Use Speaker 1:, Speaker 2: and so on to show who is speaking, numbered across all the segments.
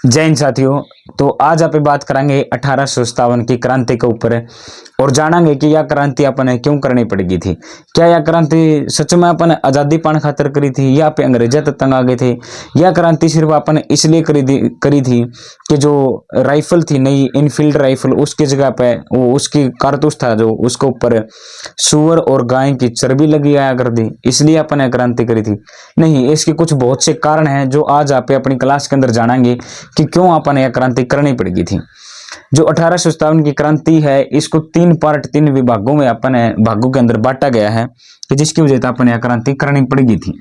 Speaker 1: जय हिंद साथियों। तो आज आप बात करेंगे 1857 की क्रांति के ऊपर और जानेंगे कि यह क्रांति अपन क्यों करनी पड़ेगी थी। क्या यह क्रांति सच में अपन आजादी पाने खातिर करी थी या पे अंग्रेजा तंग आ गए थे। यह क्रांति सिर्फ अपन इसलिए करी थी कि जो राइफल थी नई इनफील्ड राइफल उसकी जगह पे वो उसकी कारतूस था जो उसके ऊपर सुअर और गाय की चर्बी लगी आया कर दी, इसलिए अपन यह क्रांति करी थी। नहीं, इसके कुछ बहुत से कारण हैं जो आज आप अपनी क्लास के अंदर जानेंगे कि क्यों अपन यह क्रांति करनी पड़ेगी थी। जो 1857 की क्रांति है इसको तीन पार्ट तीन विभागों में अपन भागों के अंदर बांटा गया है कि जिसकी वजह से अपन यह क्रांति करनी पड़ेगी थी।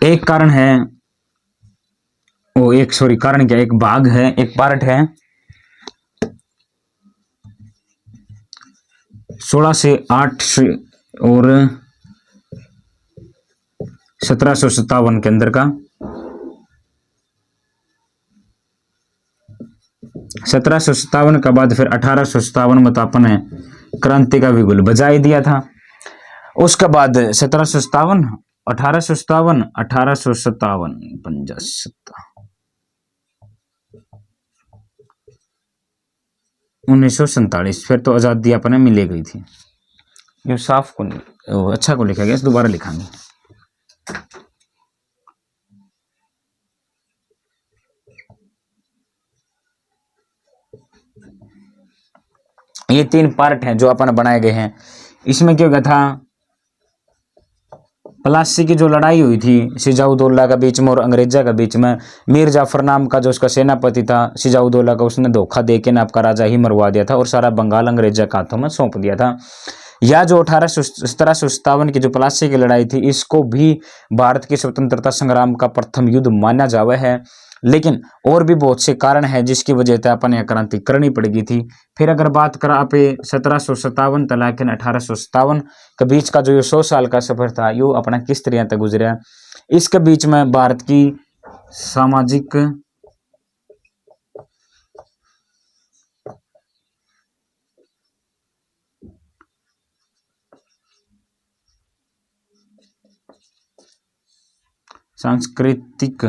Speaker 1: एक कारण है वो एक सॉरी कारण क्या एक भाग है एक पार्ट है 16 से 8 और 1757 के अंदर का 1757 का बाद फिर 1857 में तो अपन ने क्रांति का बिगुल बजा ही दिया था। उसके बाद 1757 1857 1857 1947 फिर तो आजादी अपने मिले गई थी। ये साफ को नहीं अच्छा को लिखा गया, दोबारा लिखांगे। ये तीन पार्ट हैं जो अपन बनाए गए हैं। इसमें क्या था, प्लासी की जो लड़ाई हुई थी सिजाउद्दौला का बीच में और अंग्रेजा का बीच में, मीर जाफर नाम का जो उसका सेनापति था सिजाउद्दौला का, उसने धोखा देके ना आपका राजा ही मरवा दिया था और सारा बंगाल अंग्रेजा के हाथों में सौंप दिया था। या जो 1757 की जो प्लासी की लड़ाई थी इसको भी भारत की स्वतंत्रता संग्राम का प्रथम युद्ध माना जावा है। लेकिन और भी बहुत से कारण है जिसकी वजह से अपन यह क्रांति करनी पड़ेगी थी। फिर अगर बात करा आप 1757 लेकिन 1857 के बीच का जो 100 साल का सफर था यो अपना किस तरह तक गुजरा। इसके बीच में भारत की सामाजिक सांस्कृतिक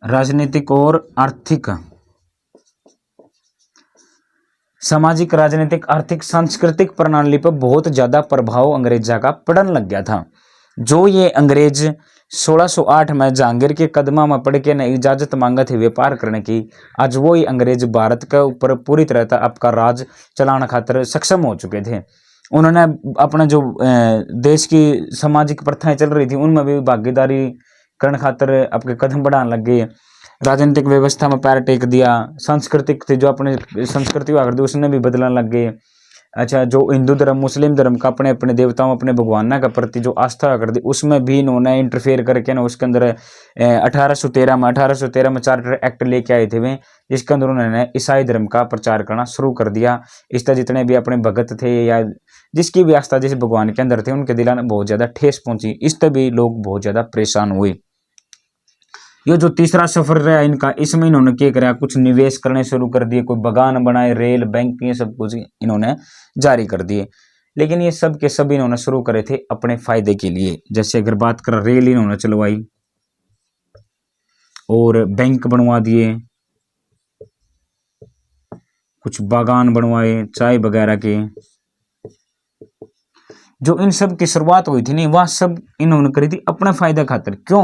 Speaker 1: राजनीतिक और आर्थिक सामाजिक राजनीतिक आर्थिक सांस्कृतिक प्रणाली पर बहुत ज्यादा प्रभाव अंग्रेजा का पड़ने लग गया था। जो ये अंग्रेज 1608 में जहांगीर के कदमा में पड़ के न इजाजत मांगा थी व्यापार करने की, आज वो ही अंग्रेज भारत के ऊपर पूरी तरह से आपका राज चलाने खातिर सक्षम हो चुके थे। उन्होंने अपना जो देश की सामाजिक प्रथाएं चल रही थी उनमें भी भागीदारी करने खातिर आपके कदम बढ़ाने लग गए। राजनीतिक व्यवस्था में पैर टेक दिया। सांस्कृतिक थे जो अपने संस्कृति हुआ करती उसने भी बदलने लग गए। अच्छा, जो हिंदू धर्म मुस्लिम धर्म का अपने अपने देवताओं अपने भगवान का प्रति जो आस्था हुआ करती उसमें भी इन्होंने इंटरफेयर करके ना उसके अंदर 1813 में चार्टर एक्ट लेके आए थे वे, जिसके अंदर उन्होंने ईसाई धर्म का प्रचार करना शुरू कर दिया। इस तरह जितने भी अपने भगत थे या जिसकी भी आस्था जिस भगवान के अंदर थे उनके दिला में बहुत ज्यादा ठेस पहुंची। इस तरह भी लोग बहुत ज्यादा परेशान हुए। ये जो तीसरा सफर रहा इनका, इसमें इन्होंने क्या करा, कुछ निवेश करने शुरू कर दिए, कोई बागान बनाए, रेल बैंक ये सब कुछ इन्होंने जारी कर दिए। लेकिन ये सब के सब इन्होंने शुरू करे थे अपने फायदे के लिए। जैसे अगर बात करें रेल इन्होंने चलवाई और बैंक बनवा दिए, कुछ बागान बनवाए चाय वगैरह के। जो इन सब की शुरुआत हुई थी नहीं वह सब इन्होंने करी थी अपना फायदा खातिर। क्यों?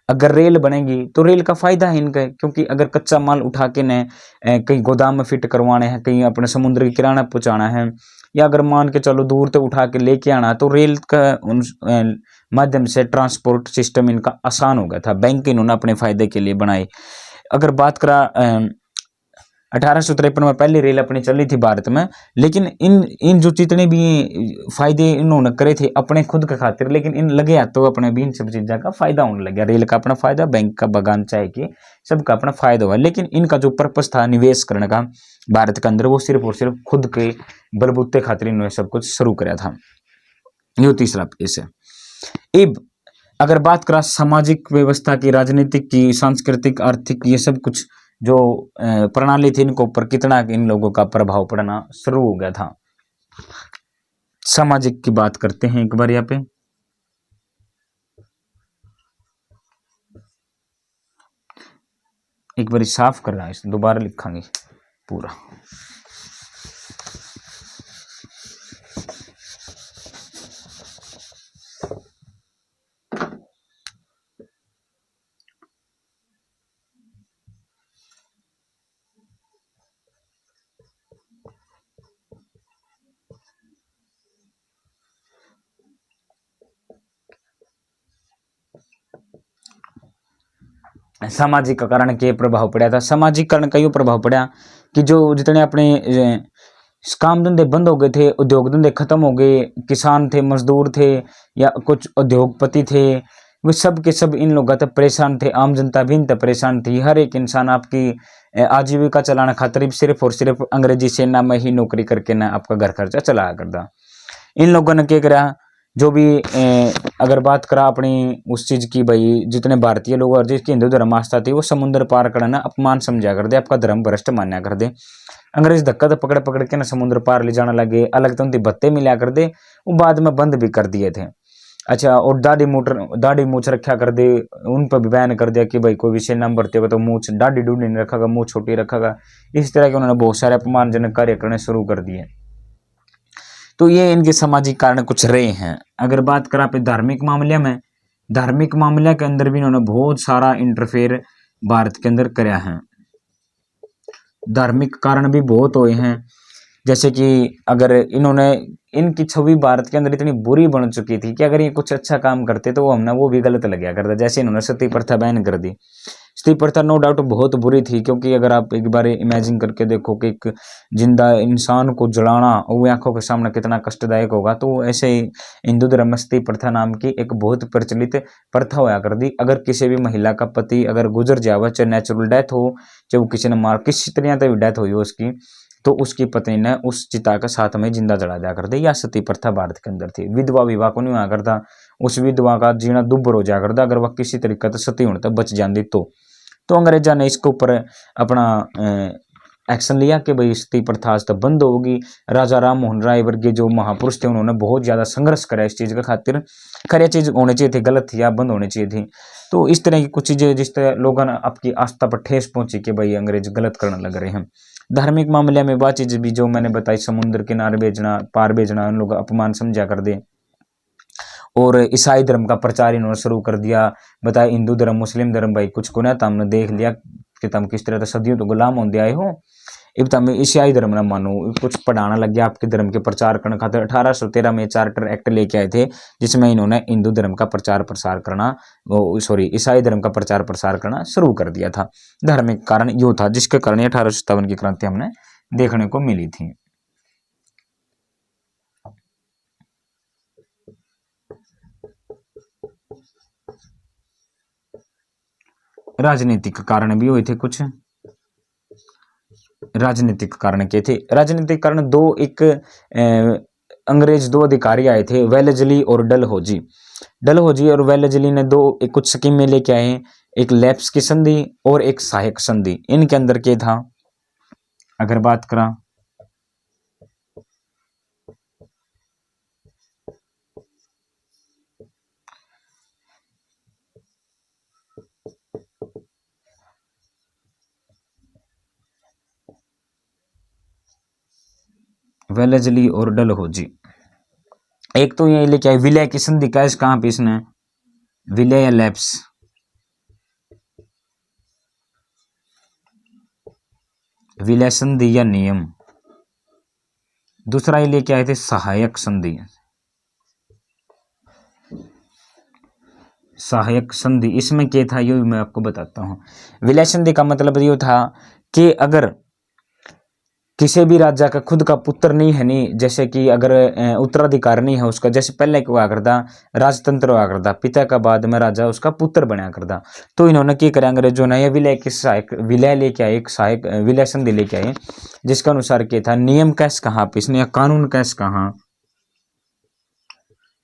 Speaker 1: अगर रेल बनेगी तो रेल का फायदा है इनका, क्योंकि अगर कच्चा माल उठा के न कहीं गोदाम में फिट करवाने हैं, कहीं अपने समुद्र की किराना पहुंचाना है, या अगर मान के चलो दूर से उठा के लेके आना, तो रेल का माध्यम से ट्रांसपोर्ट सिस्टम इनका आसान हो गया था। बैंक इन्होंने अपने फायदे के लिए बनाए। अगर बात करा 1853 में पहली रेल अपनी चली थी भारत में, लेकिन इन जो जितने भी फायदे इन्होंने करे थे अपने खुद के खातिर, लेकिन इन लगे हाथों अपने भी इन सब चीज़ों का फायदा होने लग गया। रेल का अपना फायदा, बैंक का, बागान चाय के, सबका अपना फायदा हुआ। लेकिन इनका जो पर्पस था निवेश करने का भारत के अंदर, वो सिर्फ और सिर्फ खुद के बलबूते खातिर इन्होंने सब कुछ शुरू कराया था। ये तीसरा पेश है। अब अगर बात करा सामाजिक व्यवस्था की, राजनीतिक की, सांस्कृतिक, आर्थिक, ये सब कुछ जो प्रणाली थी, इनको ऊपर कितना इन लोगों का प्रभाव पड़ना शुरू हो गया था। सामाजिक की बात करते हैं एक बार यहाँ पे। एक बार साफ करना, इस दोबारा लिखांगे पूरा। सामाजिककरण के प्रभाव पड़ा था। सामाजिककरण का यूँ प्रभाव पड़ा कि जो जितने अपने काम धंधे बंद हो गए थे, उद्योग धंधे खत्म हो गए, किसान थे, मजदूर थे या कुछ उद्योगपति थे, वे सब के सब इन लोगों तक परेशान थे। आम जनता भी इन तक परेशान थी। हर एक इंसान आपकी आजीविका चलाना खातिर सिर्फ और सिर्फ अंग्रेजी सेना में ही नौकरी करके ना आपका घर खर्चा चलाया करता। इन लोगों ने क्या करा, जो भी अगर बात करा अपनी उस चीज की, भाई जितने भारतीय लोग और जिसकी हिंदू धर्म आस्था थी, वो समुद्र पार करना अपमान समझा कर दे, आपका धर्म भ्रष्ट मान्या कर दे। अंग्रेज धक्का तो पकड़ पकड़ के ना समुद्र पार ले जाने लगे, अलग तो उनकी बत्ते मिला कर दे, वो बाद में बंद भी कर दिए थे। अच्छा, और दाढ़ी मूछ रखा कर दे, उन पर भी बैन कर दिया कि भाई कोई भी सेना में भर्ती होगा तो मूछ दाढ़ी डूढ़ी नहीं रखेगा, मुंह छोटी रखेगा। इस तरह के उन्होंने बहुत सारे अपमानजनक कार्य करने शुरू कर दिए। तो ये इनके सामाजिक कारण कुछ रहे हैं। अगर बात करा पे धार्मिक मामले में, धार्मिक मामले के अंदर भी इन्होंने बहुत सारा इंटरफेयर भारत के अंदर कराया है। धार्मिक कारण भी बहुत हुए हैं, जैसे कि अगर इन्होंने, इनकी छवि भारत के अंदर इतनी बुरी बन चुकी थी कि अगर ये कुछ अच्छा काम करते तो वो हमने वो भी गलत लगा करता। जैसे इन्होंने सती प्रथा बैन कर दी। सती प्रथा नो डाउट बहुत बुरी थी, क्योंकि अगर आप एक बार इमेजिन करके देखो कि एक जिंदा इंसान को जलाना वो आंखों के सामने कितना कष्टदायक होगा, तो ऐसे ही हिंदू धर्म में सती प्रथा नाम की एक बहुत प्रचलित प्रथा होया कर दी। अगर किसी भी महिला का पति अगर गुजर जावे, चाहे नेचुरल डेथ हो, चाहे वो किसी ने मार, किसी तरह से डेथ हुई हो उसकी, तो उसकी पत्नी ने उस चिता के साथ में जिंदा जला दिया करते। या सती प्रथा भारत के अंदर थी। विधवा विवाह को नहीं हुआ करता, उस विधवा का जीना दुभर हो जाया करता अगर वह किसी तरीके से सती होने तक बच जाती तो अंग्रेजा ने इसके ऊपर अपना एक्शन लिया कि भाई सती प्रथा आज तक बंद होगी। राजा राम मोहन राय वर्गीय जो महापुरुष थे, उन्होंने बहुत ज्यादा संघर्ष करा इस चीज के खातिर। खैर ये चीज होनी चाहिए थी, गलत थी, या बंद होनी चाहिए थी। तो इस तरह की कुछ चीजें जिस तरह लोगों ने आपकी आस्था पर ठेस पहुंची कि भाई अंग्रेज गलत करने लग रहे हैं। धार्मिक मामले में बात चीज भी जो मैंने बताई, समुद्र किनारे भेजना, पार भेजना, उन लोग अपमान समझा कर दे। और ईसाई धर्म का प्रचार इन्होंने शुरू कर दिया। बताया हिंदू धर्म मुस्लिम धर्म भाई कुछ को ना, तो हमने देख लिया कि तुम किस तरह सदियों तो गुलाम होते आए हो, अब तुम ईसाई धर्म ना मानो। कुछ पढ़ाना लग गया आपके धर्म के प्रचार करने खातिर। 1813 में चार्टर एक्ट लेके आए थे, जिसमें इन्होंने हिंदू धर्म का प्रचार प्रसार करना, ईसाई धर्म का प्रचार प्रसार करना शुरू कर दिया था। धार्मिक कारण यो था जिसके कारण 1857 की क्रांति हमने देखने को मिली थी। राजनीतिक कारण भी हुए थे कुछ। राजनीतिक कारण क्या थे? राजनीतिक कारण दो, एक अंग्रेज दो अधिकारी आए थे, वेलेस्ली और डलहौजी। डलहौजी और वेलेस्ली ने दो एक कुछ स्कीमें लेके आए, एक लैप्स की संधि और एक सहायक संधि। इनके अंदर क्या था अगर बात करा, वेलेस्ली और डलहौजी। एक तो ये लेके आए विलय की संधि। कैश कहां पे इसने, विलय या लैप्स, विलय संधि या नियम। दूसरा ये लेके आए थे सहायक संधि। सहायक संधि इसमें क्या था ये मैं आपको बताता हूं। विलय संधि का मतलब ये था कि अगर किसी भी राजा का खुद का पुत्र नहीं है, नहीं जैसे कि अगर उत्तराधिकार नहीं है उसका, जैसे पहले हुआ करता राजतंत्र हुआ करता, पिता का बाद में राजा उसका पुत्र बनया करता। तो इन्होंने क्या करा, अंग्रेजों ने विलय के सहायक विलय लेके आए, एक सहायक विलय संधि लेके आए, जिसका अनुसार क्या था, नियम कैस कहाँ पे इसने, कानून कैस कहाँ,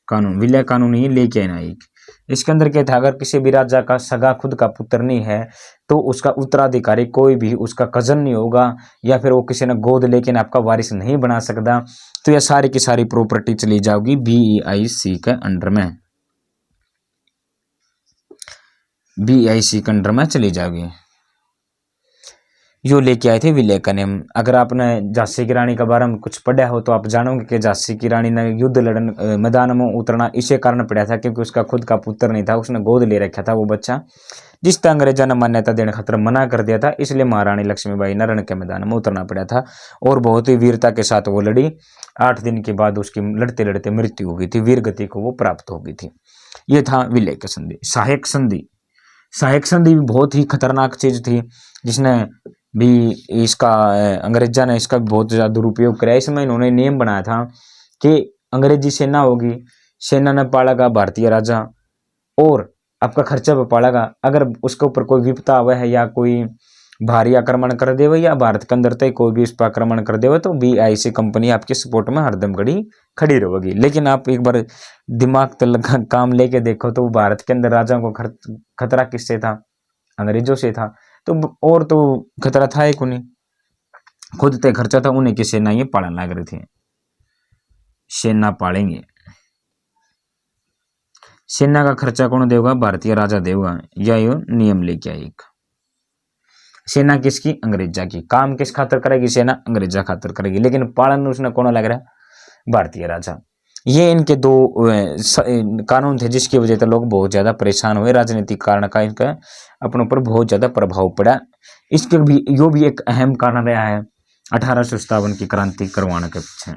Speaker 1: कानून विलय कानून ही लेके आना एक, इसके अंदर क्या था, अगर किसी भी राजा का सगा खुद का पुत्र नहीं है तो उसका उत्तराधिकारी कोई भी उसका कजन नहीं होगा, या फिर वो किसी ने गोद लेकिन आपका वारिस नहीं बना सकता। तो यह सारी की सारी प्रॉपर्टी चली जाओगी BEIC के अंडर में, BEIC के अंडर में चली जाओगी। यो लेके आए थे विलय का नेम। अगर आपने झांसी की रानी के बारे में कुछ पढ़ा हो तो आप जानोगे कि झांसी की रानी ने युद्ध लड़न मैदान में उतरना इसे कारण पड़ा था क्योंकि उसका खुद का पुत्र नहीं था, उसने गोद ले रखा था वो बच्चा, जिसका अंग्रेजों ने मान्यता देने खातिर मना कर दिया था। इसलिए महारानी लक्ष्मीबाई ने रण के मैदान में उतरना पड़ा था और बहुत ही वीरता के साथ वो लड़ी। 8 दिन के बाद उसकी लड़ते लड़ते मृत्यु हो गई थी, वीर गति को वो प्राप्त हो गई थी। ये था विलय की संधि। सहायक संधि, सहायक संधि भी बहुत ही खतरनाक चीज थी, जिसने भी इसका अंग्रेजा ने इसका बहुत ज्यादा दुरुपयोग कराया। इसमें इन्होंने नियम बनाया था कि अंग्रेजी सेना होगी, सेना ने पालेगा भारतीय राजा और आपका खर्चा पे पालेगा। अगर उसके ऊपर कोई विपदा आवे है या कोई भारी आक्रमण कर देवे या भारत के अंदर तक कोई भी उस पर आक्रमण कर देवे तो BIC कंपनी आपके सपोर्ट में हरदम खड़ी रहेगी। लेकिन आप एक बार दिमाग तो काम लेके देखो तो भारत के अंदर राजाओं को खतरा किससे था? अंग्रेजों से था। तो और तो खतरा था ही को नहीं, खुद तय खर्चा था, उन्हें की सेना ये पालन लग रही थी। सेना पालेंगे, सेना का खर्चा कौन देगा? भारतीय राजा देगा। या यो नियम लेके आए एक। सेना किसकी? अंग्रेजा की। काम किस खातर करेगी सेना? अंग्रेजा खातर करेगी, लेकिन पालन उसने कौन लग रहा? भारतीय राजा। ये इनके दो कानून थे जिसकी वजह से लोग बहुत ज्यादा परेशान हुए। राजनीतिक कारण का इनका अपने ऊपर बहुत ज्यादा प्रभाव पड़ा। इसके भी यो भी एक अहम कारण रहा है 1857 की क्रांति करवाने के पीछे।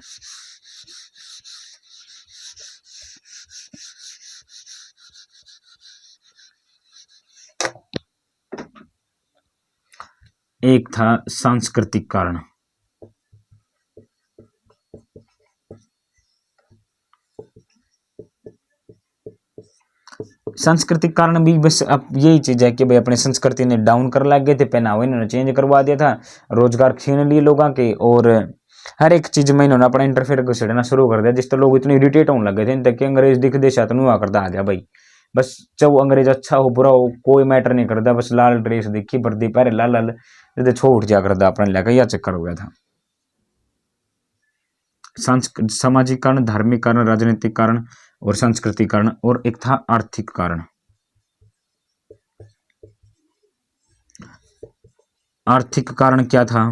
Speaker 1: एक था सांस्कृतिक कारण। सांस्कृतिक कारण भी बस अब यही चीज है कि भाई अपनी संस्कृति ने डाउन कर लग गए थे, पहनावे इन्होंने चेंज करवा दिया था, रोजगार छीन लिए लोगों के, और हर एक चीज में इन्होंने अपना इंटरफेयर घुसेड़ना शुरू कर दिया, जिससे लोग इतने इरिटेट होने लगे थे इन तक कि अंग्रेज दिख दे साथ हुआ करता आ गया भाई, बस चाहे अंग्रेज अच्छा हो बुरा हो कोई मैटर नहीं करता, बस लाल ड्रेस देखी वर्दी पहरे लाल लाल छोड़ जा करता अपने लगा, यह चक्कर हो गया था। सामाजिक कारण, धार्मिक कारण, राजनीतिक कारण और सांस्कृतिक कारण, और एक था आर्थिक कारण। आर्थिक कारण क्या था?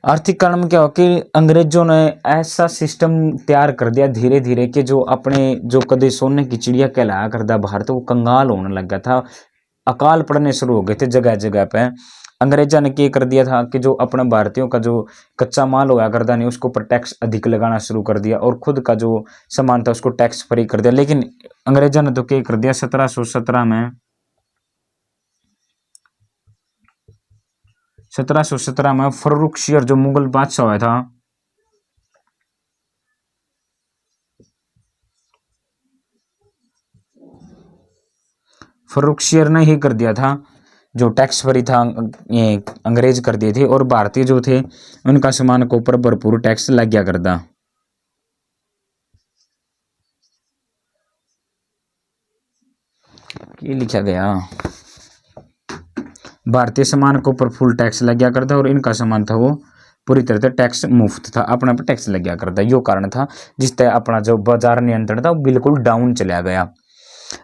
Speaker 1: आर्थिक कारण में क्या हो कि अंग्रेजों ने ऐसा सिस्टम तैयार कर दिया धीरे धीरे कि जो अपने जो कदे सोने की चिड़िया कहलाया करता भारत वो कंगाल होने लग गया था, अकाल पड़ने शुरू हो गए थे जगह जगह पे। अंग्रेजा ने क्या कर दिया था कि जो अपने भारतीयों का जो कच्चा माल होया करता नहीं उसको ऊपर टैक्स अधिक लगाना शुरू कर दिया और खुद का जो सामान था उसको टैक्स फ्री कर दिया। लेकिन अंग्रेजा ने तो क्या कर दिया 1717 में 1717 में फर्रुखशियर जो मुगल बादशाह हुआ था फर्रुखशियर ने ही कर दिया था जो टैक्स फ्री था, ये अंग्रेज कर दिए थे और भारतीय जो थे उनका सामान के ऊपर भरपूर टैक्स लग गया करता। ये लिखा गया भारतीय सामान के ऊपर फुल टैक्स लग गया करता और इनका सामान था वो पूरी तरह से टैक्स मुफ्त था, अपने पर टैक्स लग गया करता। यो कारण था जिससे अपना जो बाजार नियंत्रण था वो बिल्कुल डाउन चला गया।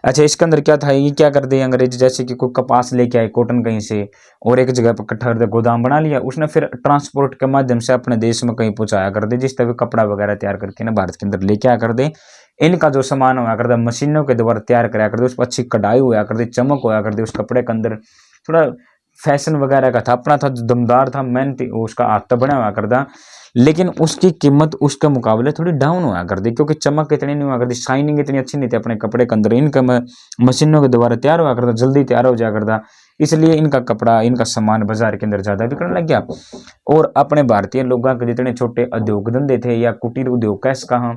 Speaker 1: अच्छा, इसके अंदर क्या था, ये क्या कर दिए अंग्रेज, जैसे कि कोई कपास लेके आए कॉटन कहीं से और एक जगह पर इकट्ठा कर गोदाम बना लिया, उसने फिर ट्रांसपोर्ट के माध्यम से अपने देश में कहीं पहुंचाया कर दे, जिस तरह कपड़ा वगैरह तैयार करके ना भारत के अंदर लेके आया कर दे। इनका जो सामान हुआ करता मशीनों के द्वारा तैयार कराया करते, उस पर अच्छी कढ़ाई हुआ करती, चमक हुआ करती, उस कपड़े के अंदर थोड़ा फैशन वगैरह का था, अपना था, दमदार था, मेहनती उसका हाथ तो बना हुआ करता, लेकिन उसकी कीमत उसके मुकाबले थोड़ी डाउन हुआ करती क्योंकि चमक इतनी नहीं हुआ करती, शाइनिंग इतनी अच्छी नहीं थी अपने कपड़े के अंदर। इनका मशीनों के द्वारा तैयार हुआ करता, जल्दी तैयार हो जाया करता, इसलिए इनका कपड़ा इनका सामान बाजार के अंदर ज्यादा बिकने लग गया। और अपने भारतीय लोगों के जितने छोटे उद्योग धंधे थे या कुटीर उद्योग कैस कहा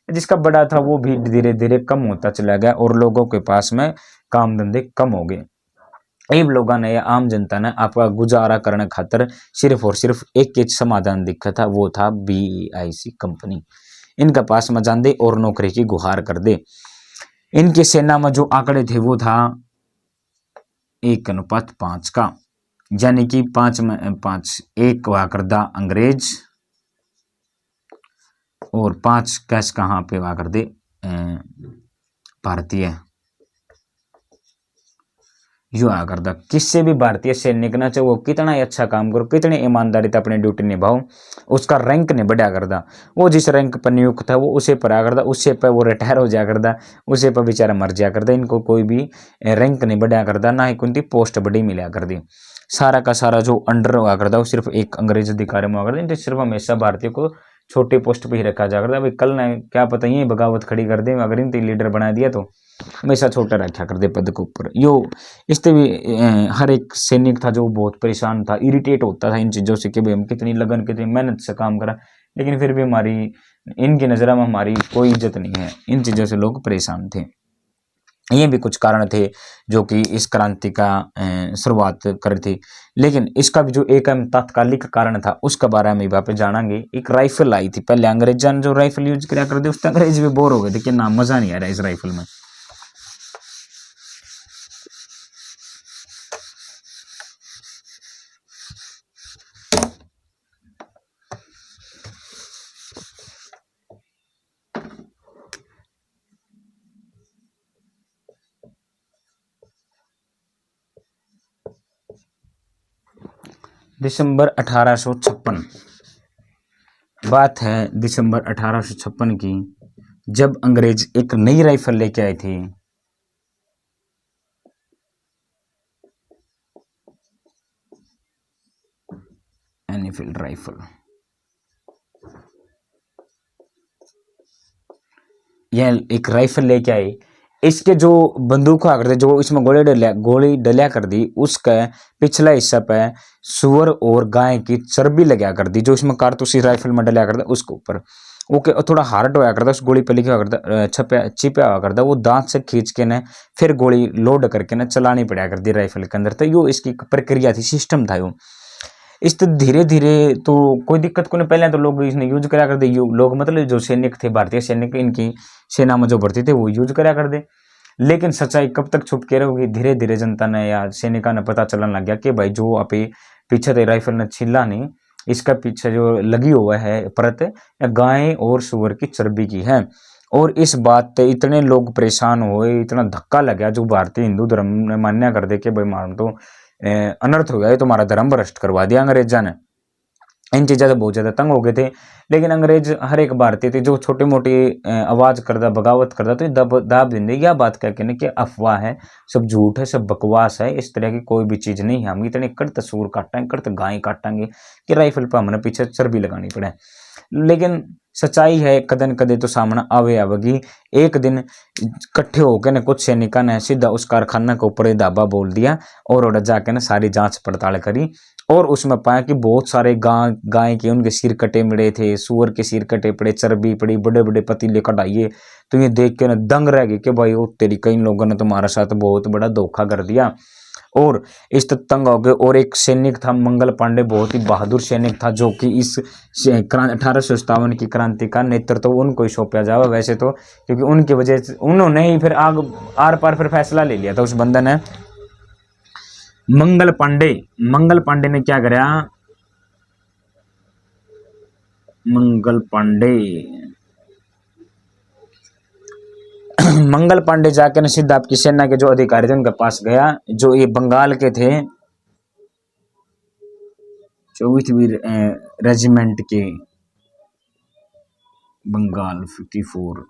Speaker 1: जिसका बड़ा था वो भी धीरे धीरे कम होता चला गया और लोगों के पास में काम धंधे कम हो गए। इन लोगों ने या आम जनता ने आपका गुजारा करने खातर सिर्फ और सिर्फ एक ही समाधान दिखा था, वो था BEIC कंपनी। इनका पास में जान दे और नौकरी की गुहार कर दे। इनकी सेना में जो आंकड़े थे वो था 1:5 का, यानी कि 5 में 5, 1 हुआ करदा अंग्रेज और 5 कैश कहाँ पे हुआ कर दे भारतीय। यो आ करदा किससे भी भारतीय सैनिक ना चाहे वो कितना ही अच्छा काम करो, कितनी ईमानदारी से अपनी ड्यूटी निभाओ, उसका रैंक नहीं बढ़ा करदा। वो जिस रैंक पर नियुक्त था वो उसे पर आ करदा, उससे पर वो रिटायर हो जाया करदा, उसे पर बेचारा मर जाया करदा। इनको कोई भी रैंक नहीं बढ़ा करदा, ना ही कोई पोस्ट बड़ी मिला कर दी। सारा का सारा जो अंडर हुआ करदा वो सिर्फ एक अंग्रेज अधिकारी में हुआ करदा। सिर्फ हमेशा भारतीय को छोटे पोस्ट पे ही रखा जा करता। भाई कल ना क्या पता ये बगावत खड़ी कर दे, अगर इनते लीडर बना दिया तो हमेशा छोटा रखा कर दे पद के ऊपर। यो इससे भी हर एक सैनिक था जो बहुत परेशान था, इरिटेट होता था इन चीज़ों से कि भाई हम कितनी लगन कितनी मेहनत से काम करा, लेकिन फिर भी हमारी इनकी नज़र में हमारी कोई इज्जत नहीं है। इन चीज़ों से लोग परेशान थे। ये भी कुछ कारण थे जो कि इस क्रांति का शुरुआत करी थी। लेकिन इसका भी जो एक तात्कालिक कारण था उसके बारे में यहाँ पे जानेंगे। एक राइफल आई थी पहले, अंग्रेजों ने जो राइफल यूज किया करते उससे अंग्रेज भी बोर हो गए थे कि ना मजा नहीं आ रहा इस राइफल में। दिसंबर 1856 बात है, दिसंबर 1856 की, जब अंग्रेज एक नई राइफल लेके आए थे। Enfield rifle. यह एक राइफल लेके आए। इसके जो बंदूक हुआ करते, जो इसमें गोली डलिया कर दी, उसका पिछला हिस्सा पे सुअर और गाय की चर्बी लगा कर दी, जो इसमें कारतूस राइफल में डलिया करता उसके ऊपर। ओके, थोड़ा हार्ड होया करता, उस गोली पे लिखा हुआ करता, चिपया हुआ करता, वो दांत से खींच के ना फिर गोली लोड करके ना चलानी पड़ा करती राइफल के अंदर। तो यो इसकी प्रक्रिया थी, सिस्टम था यो। इस तो धीरे धीरे तो कोई दिक्कत को नहीं, पहले तो लोग इसने यूज करा कर दे, लोग मतलब जो सैनिक थे, भारतीय सैनिक, इनकी सेना में जो भर्ती थे वो यूज करा कर दे। लेकिन सच्चाई कब तक छुप के रहोगी? धीरे धीरे जनता ने या सैनिका ने पता चलने लग गया कि भाई जो अभी पीछे थे राइफल ने छिला नहीं, इसका पीछे जो लगी हुआ है परत गाय और सुअर की चर्बी की है। और इस बात पे इतने लोग परेशान हुए, इतना धक्का लग गया, जो भारतीय हिंदू धर्म ने मान्य कर दे कि भाई मान तो अनर्थ हो गया, तो हमारा धर्म भ्रष्ट करवा दिया अंग्रेजा ने। इन चीज़ों से बहुत ज़्यादा तंग हो गए थे। लेकिन अंग्रेज हर एक भारतीय थे जो छोटी मोटी आवाज़ करता, बगावत करता, तो दाब देंगे। यह बात क्या कहने कि अफवाह है, सब झूठ है, सब बकवास है, इस तरह की कोई भी चीज़ नहीं है। हम इतने कड़त सूर काटेंगे, कड़त गाय काटेंगे कि राइफल पर हमने पीछे चर्बी लगानी पड़े। लेकिन सच्चाई है कदन कदे तो सामने आवे आवेगी। एक दिन इकट्ठे होकर ने कुछ सैनिका ने सीधा उस कारखाना के ऊपर धाबा बोल दिया और जाके ना सारी जांच पड़ताल करी, और उसमें पाया कि बहुत सारे गाय के उनके सिर कटे मिले थे, सुअर के सिर कटे पड़े, चर्बी पड़ी, बड़े बड़े पतीले कढ़ाइए। तो ये देख के ना दंग रह गए कि भाई ओ तेरी, कई लोगों ने तुम्हारे साथ बहुत बड़ा धोखा कर दिया। और इस तक तंग हो गए। और एक सैनिक था मंगल पांडे, बहुत ही बहादुर सैनिक था, जो कि इस 1857 की क्रांति का नेतृत्व तो उनको ही सौंपा जावा वैसे तो, क्योंकि उनकी वजह से उन्होंने ही फिर आर पार फिर फैसला ले लिया था उस बंदे ने। मंगल पांडे ने क्या कराया? मंगल पांडे जाकर सीधा आपकी सेना के जो अधिकारी थे उनके पास गया, जो ये बंगाल के थे, 24वीं रेजिमेंट के, बंगाल 54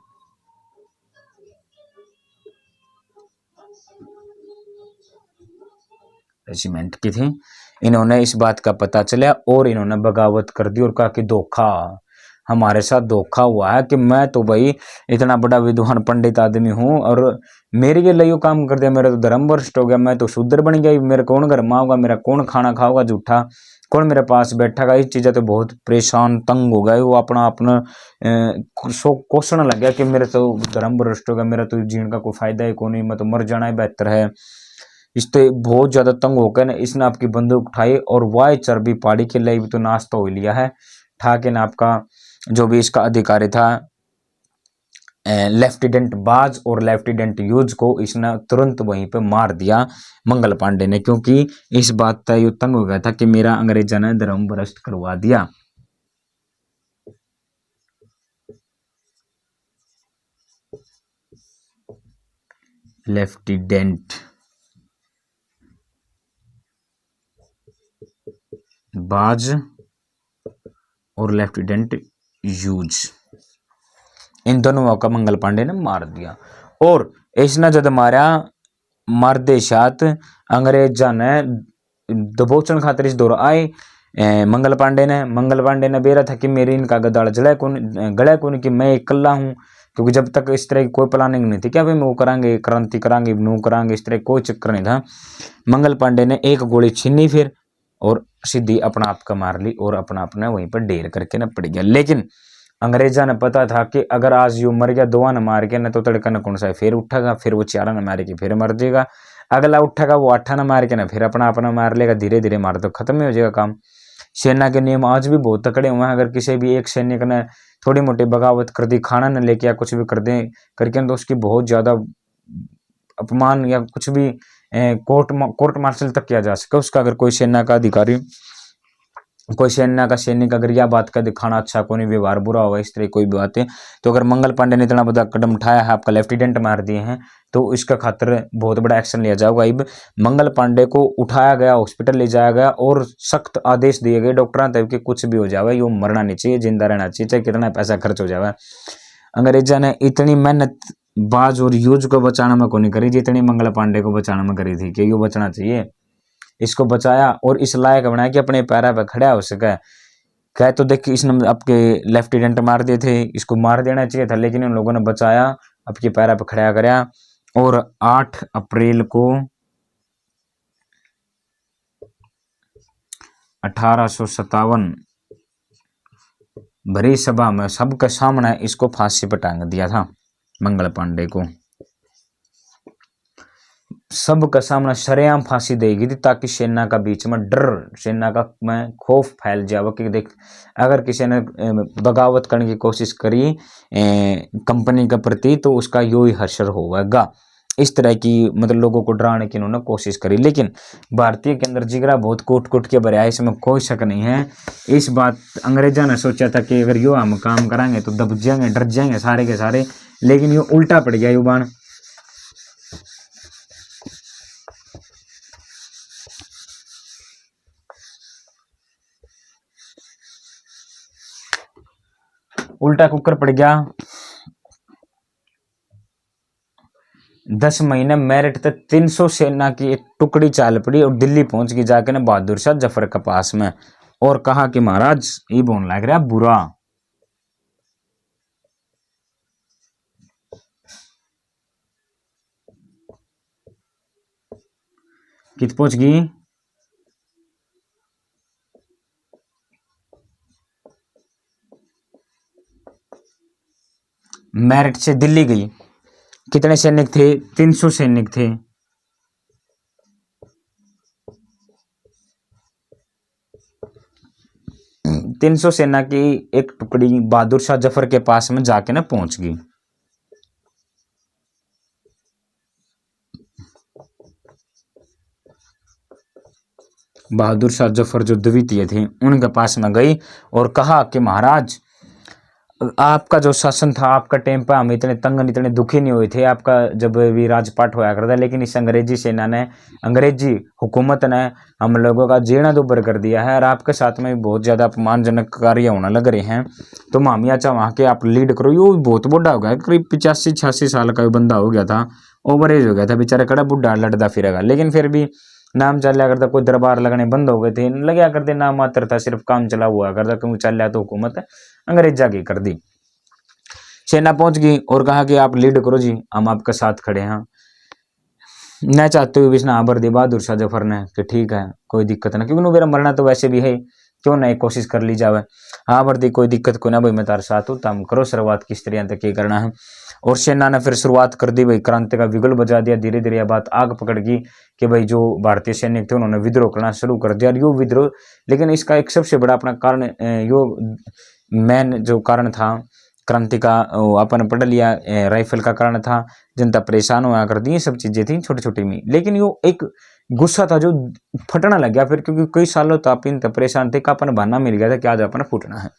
Speaker 1: रेजिमेंट के थे। इन्होंने इस बात का पता चला और इन्होंने बगावत कर दी और कहा कि धोखा, हमारे साथ धोखा हुआ है, कि मैं तो भाई इतना बड़ा विद्वान पंडित आदमी हूँ और मेरे के लिए काम कर दिया, मेरा तो धर्म भ्रष्ट हो गया, मैं तो शूद्र बन गया, मेरे कौन घर माओगा, मेरा कौन खाना खाओगा झूठा, कौन मेरे पास बैठेगा। इस चीज़ें तो बहुत परेशान तंग हो गए। वो अपना कोसने लग गया कि मेरे तो धर्म भ्रष्ट हो गया, मेरा तो जीने का कोई फायदा है को नहीं, मैं तो मर जाना ही बेहतर है। इससे बहुत ज्यादा तंग होकर ना इसने आपकी बंदूक उठाई और वाय चर्बी पाड़ी के लिए भी तो नाश्ता हो लिया है। ठाके ना आपका जो भी इसका अधिकारी था लेफ्टिनेंट बाज और लेफ्टिनेंट यूज को इसने तुरंत वहीं पे मार दिया मंगल पांडे ने, क्योंकि इस बात का ये तंग हो गया था कि मेरा अंग्रेजा ने धर्म भ्रष्ट करवा दिया। लेफ्टिनेंट बाज और लेफ्टिनेंट यूज, इन दोनों का मंगल पांडे ने मार दिया। और इसने जब मार दे साथ अंग्रेजा ने दबोचन खातिर इस दौर आए मंगल पांडे ने बेरा था कि मेरी इनका गदाड़ गले कौन कि मैं इकल्ला हूँ, क्योंकि जब तक इस तरह की कोई प्लानिंग नहीं थी क्या भाई वो करांगे क्रांति करांगे नू करांगे, इस तरह कोई चक्कर नहीं था। मंगल पांडे ने एक गोली छीनी फिर और सीधी अपना आप का मार ली और अपना वहीं पर ढेर करके न पड़ गया। लेकिन अंग्रेजा ने पता था कि अगर आज यू मर गया दोवा न मार के न तो तड़का न कौन सा फिर उठेगा, फिर वो चारा न मार के फिर मर जाएगा, अगला उठेगा वो आठा न मार के ना फिर अपना मार लेगा, धीरे धीरे मार तो खत्म ही हो जाएगा काम। सेना के नियम आज भी बहुत तकड़े हुए हैं, अगर किसी भी एक सैनिक ने थोड़ी मोटी बगावत कर दी, खाना न लेके या कुछ भी कर दे करके तो उसकी बहुत ज्यादा अपमान या कुछ भी कोर्ट मार्शल तक किया जा सके उसका। अगर कोई सेना का अधिकारी कोई सेना का सैनिक अगर यह बात का दिखाना अच्छा कोई व्यवहार बुरा हुआ इस तरह कोई भी बात है, तो अगर मंगल पांडे ने इतना बड़ा कदम उठाया है, आपका लेफ्टिनेंट मार दिए हैं, तो इसका खातिर बहुत बड़ा एक्शन लिया जाएगा। अब मंगल पांडे को उठाया गया, हॉस्पिटल ले जाया गया और सख्त आदेश दिए गए डॉक्टर तब कि कुछ भी हो जाए यो मरना नहीं चाहिए, जिंदा रहना चाहिए, चाहे कितना पैसा खर्च हो जाए। अंग्रेजा ने इतनी मेहनत बाज और यूज को बचाने में को नहीं करी जितनी मंगल पांडे को बचाने में करी थी कि यो बचना चाहिए। इसको बचाया और इस लायक बनाया कि अपने पैरों पर खड़ा हो सके। कह तो देख इसने आपके लेफ्टिनेंट मार दिए थे, इसको मार देना चाहिए था, लेकिन उन लोगों ने बचाया, आपके पैरों पर खड़ा कराया। और 8 अप्रैल को 1857 भरी सभा में सबके सामने इसको फांसी पर टांग दिया था मंगल पांडे को। सबके सामने सरेआम फांसी देगी थी ताकि सेना का बीच में डर, सेना का में खौफ फैल जाए कि देख अगर किसी ने बगावत करने की कोशिश करी कंपनी के प्रति तो उसका यो ही हश्र होगा। इस तरह की मतलब लोगों को डराने की इन्होंने कोशिश करी। लेकिन भारतीय के अंदर जिगरा बहुत कूट के भरा है, इसमें कोई शक नहीं है। इस बात अंग्रेजा ने सोचा था कि अगर यो हम काम कराएंगे तो दब जाएंगे, डर जाएंगे सारे के सारे, लेकिन यो उल्टा पड़ गया। युवान उल्टा कुकर पड़ गया। 10 महीने मेरठ तक 300 सेना की एक टुकड़ी चाल पड़ी और दिल्ली पहुंच गई जाके ना बहादुर शाह जफर के पास में, और कहा कि महाराज ये बोलने लग रहा बुरा। कित पहुंच गई? मेरठ से दिल्ली गई। कितने सैनिक थे? 300 सैनिक थे। तीन सौ सेना की एक टुकड़ी बहादुर शाह जफर के पास में जाके ना पहुंच गई। बहादुर शाह जफर जो द्वितीय थे उनके पास में गई और कहा कि महाराज आपका जो शासन था, आपका टाइम पर हम इतने तंग इतने दुखी नहीं हुए थे, आपका जब भी राजपाट होया करता, लेकिन इस अंग्रेजी सेना ने, अंग्रेजी हुकूमत ने हम लोगों का जीना दुभर कर दिया है और आपके साथ में बहुत ज़्यादा अपमानजनक कार्य होने लग रहे हैं। तो मामिया चाह वहाँ के आप लीड करो। यो बहुत बुढ़ा हो गया, करीब 85-86 साल का बंदा हो गया था, ओवर एज हो गया था बेचारा, कड़ा बुढ़ा लड़ता फिरेगा, लेकिन फिर भी नाम चल करता। कोई दरबार लगने बंद हो गए थे, लगे करते नाम मात्र था, सिर्फ काम चला हुआ करता, क्योंकि चल तो हुकूमत अंग्रेजा की कर दी। सेना पहुंच गई और कहा कि आप लीड करो जी, हम आपके साथ खड़े हैं। न चाहते हुए भी भर दी बहादुर शाह जफर ने कि ठीक है कोई दिक्कत ना, क्योंकि मेरा मरना तो वैसे भी है, क्यों ना एक कोशिश कर ली जावे। हाँ भरती कोई दिक्कत को ना भाई, मैं तार साथ हूँ, तम करो शुरुआत किस तरह तक ये करना है। और सेना ने फिर शुरुआत कर दी भाई, क्रांति का विगुल बजा दिया। धीरे धीरे यह बात आग पकड़ गई कि भाई जो भारतीय सैनिक थे उन्होंने विद्रोह करना शुरू कर दिया। और यो विद्रोह, लेकिन इसका एक सबसे बड़ा अपना कारण, यो मेन जो कारण था क्रांति का अपन पढ़ लिया, राइफल का कारण था, जनता परेशान हुआ करती, ये सब चीजें थी छोटी छोटी में। लेकिन यो एक गुस्सा था जो फटना लग गया फिर, क्योंकि कई सालों तक इन परेशान थे, का अपन बहाना मिल गया था कि आज अपन फूटना है,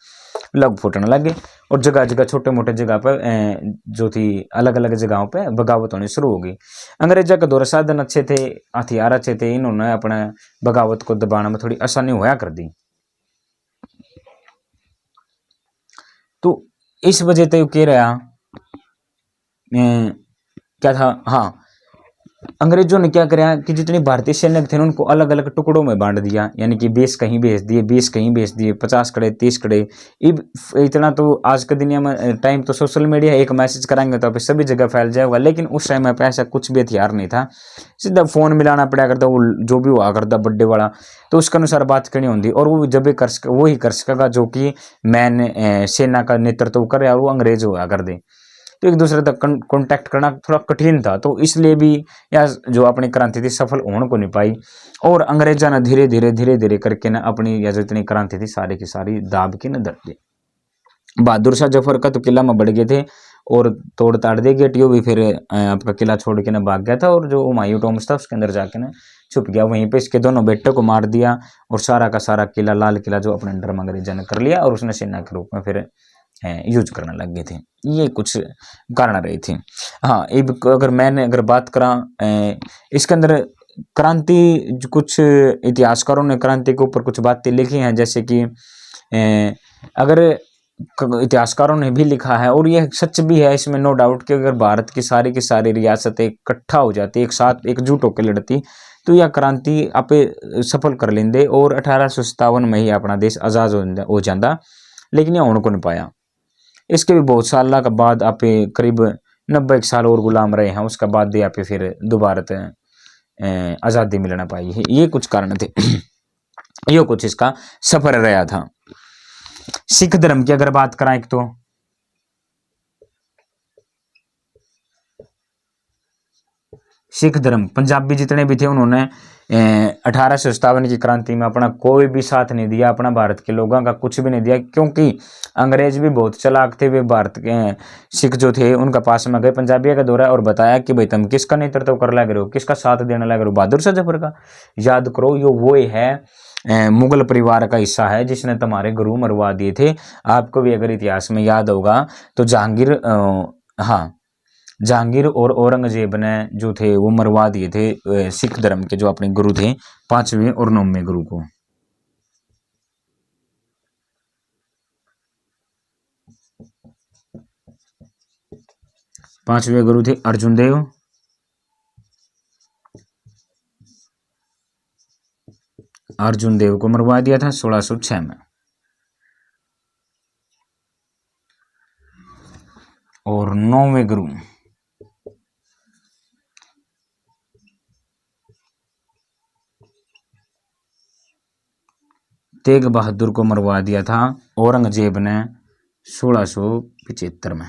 Speaker 1: लग फूटने लग गए। और जगह जगह छोटे मोटे जगह पर जो थी अलग अलग जगहों पे बगावत होनी शुरू हो गई। अंग्रेजा का दौरा साधन अच्छे थे, हथियार अच्छे थे, इन्होंने अपने बगावत को दबाने में थोड़ी आसानी होया कर दी। तो इस वजह से कह रहा क्या था, हाँ, अंग्रेजों ने क्या कराया कि जितने भारतीय सैनिक थे उनको अलग अलग टुकड़ों में बांट दिया, यानी कि 20 कहीं भेज दिए, 20 कहीं भेज दिए, 50 कड़े, 30 कड़े। इतना तो आज के दुनिया में टाइम तो सोशल मीडिया, एक मैसेज कराएंगे तो सभी जगह फैल जाएगा, लेकिन उस टाइम में ऐसा कुछ भी हथियार नहीं था, सीधा फोन मिलाना पड़ा करता, वो जो भी हुआ करता बर्थडे वाला, तो उसके अनुसार बात करनी होती। और वो जब वही कर सकेगा जो कि मैन सेना का नेतृत्व करे और वो अंग्रेज हुआ कर दे, तो एक दूसरे तक कांटेक्ट करना थोड़ा कठिन था। तो इसलिए भी यह जो अपनी क्रांति थी सफल होने को नहीं पाई, और अंग्रेजा ने धीरे धीरे करके ना अपनी यह जो इतनी क्रांति थी सारी की सारी दाब के न धर दी। बहादुर शाह जफर का तो किला में बढ़ गए थे और तोड़ ताड़ दे गेटियो भी, फिर आपका किला छोड़ के ना भाग गया था, और जो हुमायूं टॉम्स था उसके अंदर जाके ना छुप गया। वहीं पे इसके दोनों बेटों को मार दिया और सारा का सारा किला, लाल किला जो अपने अंडर में अंग्रेजा ने कर लिया, और उसने सेना के रूप में फिर यूज करने लग गए थे। ये कुछ कारण रही थी। हाँ, अगर बात करा इसके अंदर क्रांति, कुछ इतिहासकारों ने क्रांति के ऊपर कुछ बातें लिखी हैं, जैसे कि अगर इतिहासकारों ने भी लिखा है और यह सच भी है, इसमें नो डाउट कि अगर भारत की सारी रियासतें इकट्ठा हो जाती, एक साथ एकजुट होकर लड़ती, तो यह क्रांति आपे सफल कर लेंदे और 1857 में ही अपना देश आजाद हो जाता। लेकिन यह होने को नहीं पाया। इसके भी बहुत साल का बाद आप करीब 90 साल और गुलाम रहे हैं, उसके बाद भी आप फिर दोबारा आज़ादी मिलना पाई है। ये कुछ कारण थे। ये कुछ इसका सफर रहा था। सिख धर्म की अगर बात करें, एक तो सिख धर्म, पंजाबी जितने भी थे उन्होंने 1857 की क्रांति में अपना कोई भी साथ नहीं दिया, अपना भारत के लोगों का कुछ भी नहीं दिया, क्योंकि अंग्रेज भी बहुत चालाक थे। वे भारत के सिख जो थे उनका पास में गए, पंजाबियों का दौरा, और बताया कि भाई तुम किसका नेतृत्व कर लग रहे हो, किसका साथ देने लग रहे हो, बहादुर शाह जफर का। याद करो, यो वो है मुगल परिवार का हिस्सा है जिसने तुम्हारे गुरु मरवा दिए थे। आपको भी अगर इतिहास में याद होगा तो जहांगीर और औरंगजेब ने जो थे वो मरवा दिए थे सिख धर्म के जो अपने गुरु थे, 5वें और 9वें गुरु को। पांचवें गुरु थे अर्जुन देव, अर्जुन देव को मरवा दिया था 1606 में। और 9वें गुरु तेग बहादुर को मरवा दिया था औरंगजेब ने 1675 में।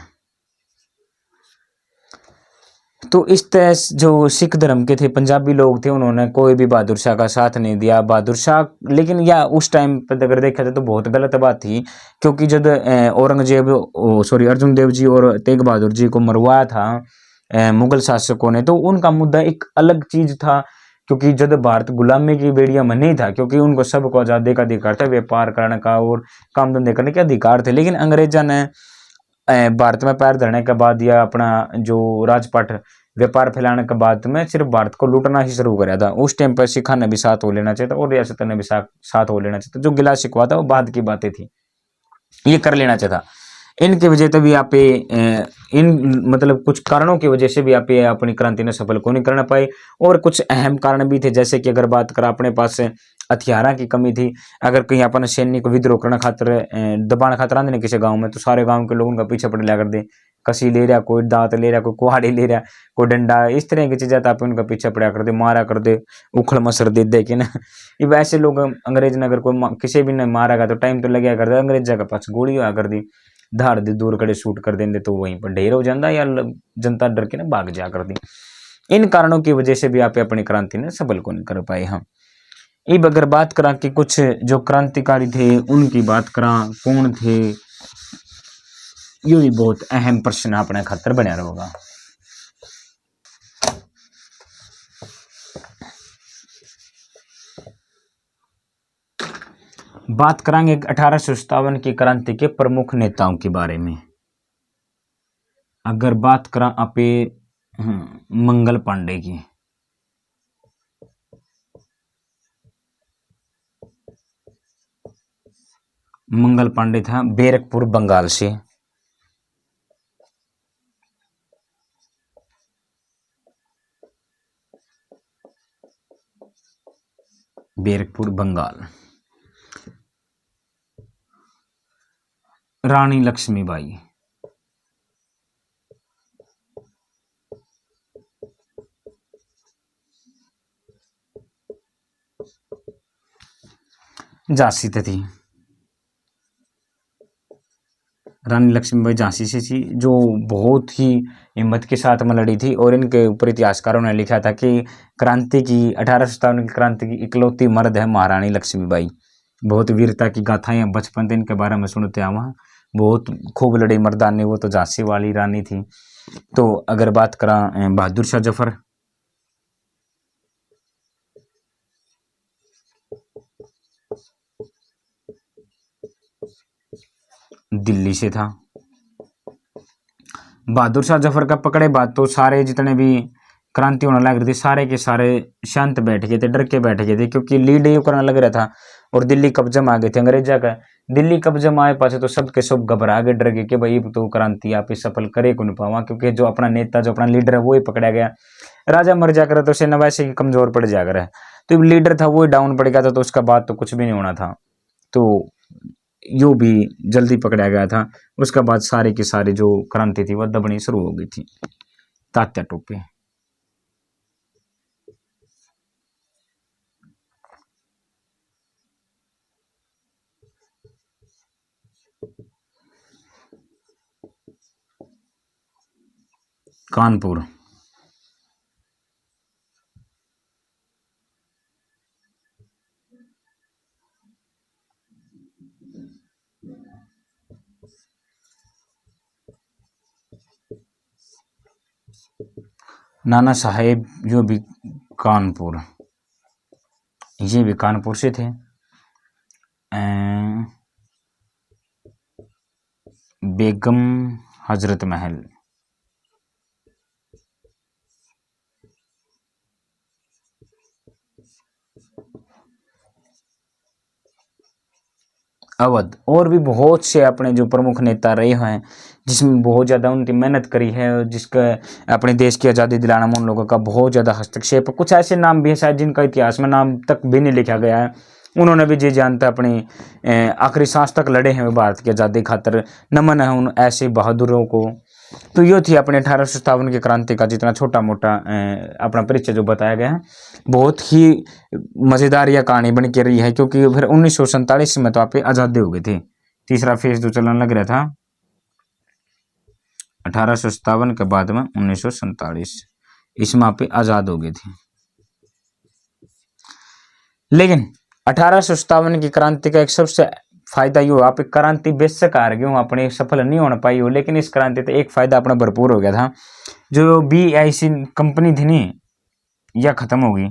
Speaker 1: तो इस तरह जो सिख धर्म के थे, पंजाबी लोग थे, उन्होंने कोई भी बहादुर शाह का साथ नहीं दिया। बहादुर शाह, लेकिन या उस टाइम पर अगर देखा जाए तो बहुत गलत बात थी, क्योंकि जब अर्जुन देव जी और तेग बहादुर जी को मरवाया था मुगल शासकों ने, तो उनका मुद्दा एक अलग चीज था, क्योंकि जब भारत गुलामी की बेड़िया में नहीं था, क्योंकि उनको सबको आजादी का अधिकार था, व्यापार करने का और काम धंधे करने के अधिकार थे। लेकिन अंग्रेजा ने भारत में पैर धरने के बाद या अपना जो राजपाट व्यापार फैलाने के बाद में सिर्फ भारत को लूटना ही शुरू कराया था। उस टाइम पर सिखा ने भी साथ हो लेना चाहिए था और रियासत ने भी साथ हो लेना चाहिए था। जो गिला शिकवा था वो बाद की बातें थी, ये कर लेना चाहिए था। इनकी वजह से भी आप इन मतलब कुछ कारणों की वजह से भी आप अपनी क्रांति ने सफल को नहीं करना पाए। और कुछ अहम कारण भी थे, जैसे कि अगर बात करें अपने पास हथियारों की कमी थी। अगर कहीं अपन सैनिक को विद्रोह करना खातर दबाना खातर आंदे किसी गांव में, तो सारे गांव के लोगों का पीछे पड़ लिया कर दे, कसी ले रहा, कोई दांत ले रहा, कोई कुहाड़ी ले रहा, कोई डंडा, इस तरह की चीजें आप उनका पीछे पड़ा कर दे, मारा कर दे, उखड़ मसर दे के ना। ये वैसे लोग अंग्रेज ने अगर कोई किसी भी ने मारा तो टाइम तो लगे कर दे, अंग्रेजा के पास गोली हुआ कर दी, धार दी दूर कड़े शूट कर देंगे तो वहीं पर ढेर हो जाता, या जनता डर के ना भाग जा कर दी। इन कारणों की वजह से भी आप अपनी क्रांति ने सफल को नहीं कर पाए। हम अब अगर बात करा कि कुछ जो क्रांतिकारी थे उनकी बात करा, कौन थे, ये भी बहुत अहम प्रश्न अपने खातर बनया रहेगा। बात करेंगे 1857 की क्रांति के प्रमुख नेताओं के बारे में। अगर बात करा आपे मंगल पांडे की, मंगल पांडे था बैरकपुर बंगाल से। बैरकपुर बंगाल। रानी लक्ष्मीबाई, झांसी से थी। रानी लक्ष्मीबाई झांसी से थी, जो बहुत ही हिम्मत के साथ में लड़ी थी। और इनके ऊपर इतिहासकारों ने लिखा था कि क्रांति की 1857 की क्रांति की इकलौती मर्द है महारानी लक्ष्मीबाई। बहुत वीरता की गाथाएं बचपन से इनके बारे में सुनते हैं। वहाँ बहुत खूब लड़ी मर्दानी, वो तो झांसी वाली रानी थी। तो अगर बात करा बहादुर शाह जफर, दिल्ली से था। बहादुर शाह जफर का पकड़े बाद तो सारे जितने भी क्रांति होने लग रही थी, सारे के सारे शांत बैठ गए थे, डर के बैठ गए थे, क्योंकि लीड ये करने लग रहा था और दिल्ली कब्जे में आ गए थे अंग्रेजा का। दिल्ली कब्जे में आए पाछे तो सबके सब घबरा गए, डर गए कि भाई तो क्रांति आप सफल करे को नहीं पावा, क्योंकि जो अपना नेता जो अपना लीडर है वो ही पकड़ा गया। राजा मर जाकर तो सेना वैसे ही कमजोर पड़ जाकर है, तो लीडर था वो डाउन पड़ गया था, तो उसका बाद तो कुछ भी नहीं होना था। तो यो भी जल्दी पकड़ा गया था। उसके बाद सारे की सारी जो क्रांति थी वह दबनी शुरू हो गई थी। तात्या टोपे, कानपुर, नाना साहेब यो भी कानपुर, ये भी कानपुर से थे। बेगम हजरत महल, अवध। और भी बहुत से अपने जो प्रमुख नेता रहे हैं, जिसमें बहुत ज़्यादा उनकी मेहनत करी है, जिसका अपने देश की आज़ादी दिलाना में उन लोगों का बहुत ज़्यादा हस्तक्षेप। कुछ ऐसे नाम भी हैं शायद जिनका इतिहास में नाम तक भी नहीं लिखा गया है। उन्होंने भी जी जानता अपनी आखिरी सांस तक लड़े हैं भारत की आज़ादी खातर। नमन है उन ऐसे बहादुरों को। तो ये थी अपने 1857 की क्रांति का जितना छोटा मोटा अपना परिचय जो बताया गया है। बहुत ही मज़ेदार यह कहानी बन के रही है, क्योंकि फिर 1947 में तो आप आज़ादी हो गई थी। तीसरा फेज जो चलने लग रहा था 1857 के बाद में 1947, इसमें आप आज़ाद हो गई थी। लेकिन 1857 की क्रांति का एक सबसे फायदा यो आप क्रांति बेशक हार गए हो, अपने सफल नहीं होने पाई हो, लेकिन इस क्रांति से एक फायदा अपना भरपूर हो गया था। जो BIC कंपनी थी नहीं, यह खत्म हो गई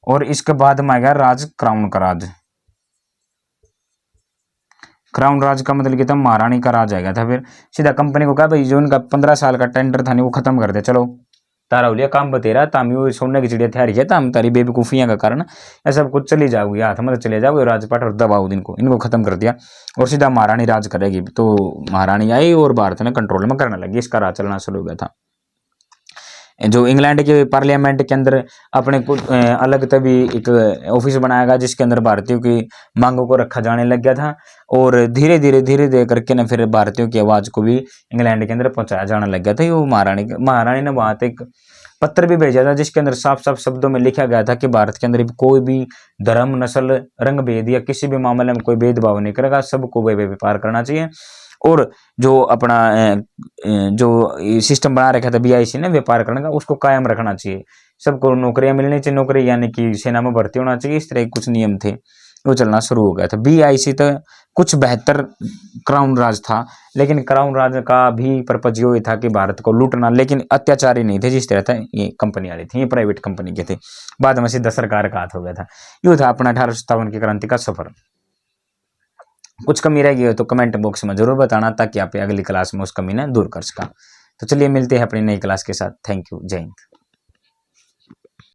Speaker 1: और इसके बाद में आ गया राज, क्राउन का राज। क्राउन राज का मतलब कि था महारानी का राज आ गया था। फिर सीधा कंपनी को कहा भाई जो उनका 15 साल का टेंडर था नहीं वो खत्म कर दे, चलो तारा हो लिया काम बतेरा, तामी वो सोने की चिड़िया तैयारी है, ताम तारी बेवकूफियां का कारण ये सब कुछ चली जाओगी, हाथ में चले जाओगे राजपाट और दबाओ इनको खत्म कर दिया और सीधा महारानी राज करेगी। तो महारानी आई और भारत में कंट्रोल में करने लगी, इसका राज चलना शुरू हो गया था। जो इंग्लैंड के पार्लियामेंट के अंदर अपने को अलग तभी एक ऑफिस बनाया गया, जिसके अंदर भारतीयों की मांगों को रखा जाने लग गया था और धीरे धीरे करके ना फिर भारतीयों की आवाज को भी इंग्लैंड के अंदर पहुंचाया जाने लग गया था। वो महारानी ने वहां तक पत्र भी भेजा था, जिसके अंदर साफ साफ शब्दों में लिखा गया था कि भारत के अंदर कोई भी धर्म, नस्ल, रंग भेद या किसी भी मामले में कोई भेदभाव नहीं करेगा, सबको व्यापार करना चाहिए। और जो अपना जो सिस्टम बना रखा था BIC ने व्यापार करने का, उसको कायम रखना चाहिए। सबको नौकरियां मिलनी चाहिए, नौकरी यानी कि सेना में भर्ती होना चाहिए, इस तरह के कुछ नियम थे। वो चलना शुरू हो गया था। बी आई सी तो कुछ बेहतर क्राउन राज था, लेकिन क्राउन राज का भी पर्पज ये था कि भारत को लूटना, लेकिन अत्याचारी नहीं थे जिस तरह था ये कंपनी वाले थे, ये प्राइवेट कंपनी के थे। बाद में सीधा सरकार का हाथ हो गया था। ये था अपना 1857 की क्रांति का सफर। कुछ कमी रह गई हो तो कमेंट बॉक्स में जरूर बताना, ताकि आप अगली क्लास में उस कमी ने दूर कर सका। तो चलिए मिलते हैं अपनी नई क्लास के साथ। थैंक यू, जय हिंद।